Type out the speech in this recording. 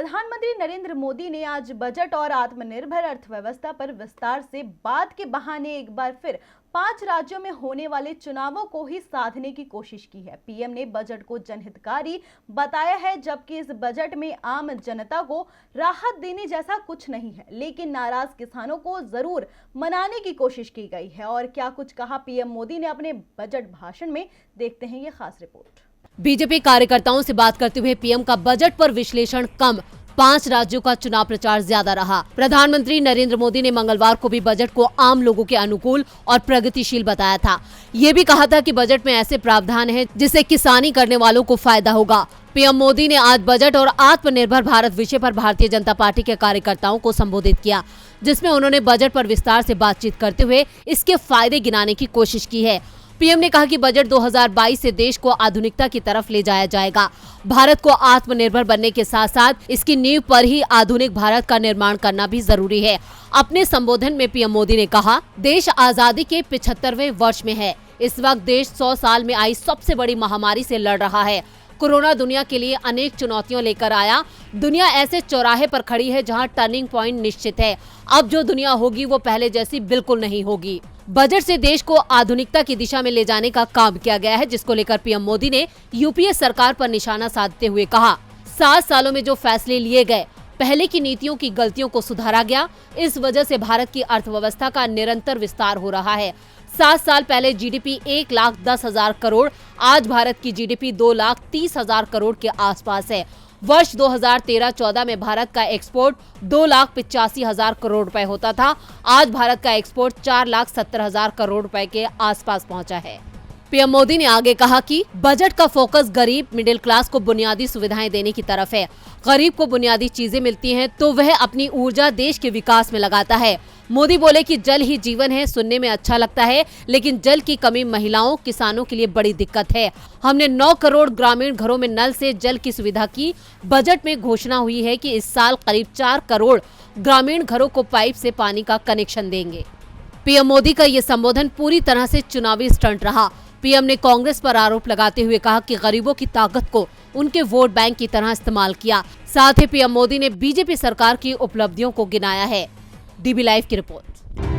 प्रधानमंत्री नरेंद्र मोदी ने आज बजट और आत्मनिर्भर अर्थव्यवस्था पर विस्तार से बात के बहाने एक बार फिर 5 राज्यों में होने वाले चुनावों को ही साधने की कोशिश की है। पीएम ने बजट को जनहितकारी बताया है, जबकि इस बजट में आम जनता को राहत देने जैसा कुछ नहीं है, लेकिन नाराज किसानों को जरूर मनाने की कोशिश की गई है। और क्या कुछ कहा पीएम मोदी ने अपने बजट भाषण में, देखते हैं ये खास रिपोर्ट। बीजेपी कार्यकर्ताओं से बात करते हुए पीएम का बजट पर विश्लेषण कम, 5 राज्यों का चुनाव प्रचार ज्यादा रहा। प्रधानमंत्री नरेंद्र मोदी ने मंगलवार को भी बजट को आम लोगों के अनुकूल और प्रगतिशील बताया था। ये भी कहा था कि बजट में ऐसे प्रावधान हैं जिससे किसानी करने वालों को फायदा होगा। पीएम मोदी ने आज बजट और आत्मनिर्भर भारत विषय पर भारतीय जनता पार्टी के कार्यकर्ताओं को संबोधित किया, जिसमें उन्होंने बजट पर विस्तार से बातचीत करते हुए इसके फायदे गिनाने की कोशिश की है। पीएम ने कहा कि बजट 2022 से देश को आधुनिकता की तरफ ले जाया जाएगा। भारत को आत्मनिर्भर बनने के साथ साथ इसकी नींव पर ही आधुनिक भारत का निर्माण करना भी जरूरी है। अपने संबोधन में पीएम मोदी ने कहा, देश आजादी के 75वें वर्ष में है। इस वक्त देश 100 साल में आई सबसे बड़ी महामारी से लड़ रहा है। कोरोना दुनिया के लिए अनेक चुनौतियां लेकर आया। दुनिया ऐसे चौराहे पर खड़ी है जहां टर्निंग पॉइंट निश्चित है। अब जो दुनिया होगी वो पहले जैसी बिल्कुल नहीं होगी। बजट से देश को आधुनिकता की दिशा में ले जाने का काम किया गया है, जिसको लेकर पीएम मोदी ने यूपीए सरकार पर निशाना साधते हुए कहा, 7 सालों में जो फैसले लिए गए, पहले की नीतियों की गलतियों को सुधारा गया। इस वजह से भारत की अर्थव्यवस्था का निरंतर विस्तार हो रहा है। 7 साल पहले जीडीपी 1,10,000 करोड़, आज भारत की जीडीपी 2,30,000 करोड़ के आसपास है। वर्ष 2013-14 में भारत का एक्सपोर्ट 2,85,000 करोड़ रुपए होता था। आज भारत का एक्सपोर्ट 4,70,000 करोड़ रुपए के आसपास पहुंचा है। पीएम मोदी ने आगे कहा कि बजट का फोकस गरीब मिडिल क्लास को बुनियादी सुविधाएं देने की तरफ है। गरीब को बुनियादी चीजें मिलती हैं तो वह अपनी ऊर्जा देश के विकास में लगाता है। मोदी बोले कि जल ही जीवन है, सुनने में अच्छा लगता है, लेकिन जल की कमी महिलाओं, किसानों के लिए बड़ी दिक्कत है। हमने 9 करोड़ ग्रामीण घरों में नल से जल की सुविधा की। बजट में घोषणा हुई है कि इस साल करीब 4 करोड़ ग्रामीण घरों को पाइप से पानी का कनेक्शन देंगे। पीएम मोदी का ये संबोधन पूरी तरह से चुनावी स्टंट रहा। पीएम ने कांग्रेस पर आरोप लगाते हुए कहा कि गरीबों की ताकत को उनके वोट बैंक की तरह इस्तेमाल किया। साथ ही पीएम मोदी ने बीजेपी सरकार की उपलब्धियों को गिनाया है। डीबी लाइव की रिपोर्ट।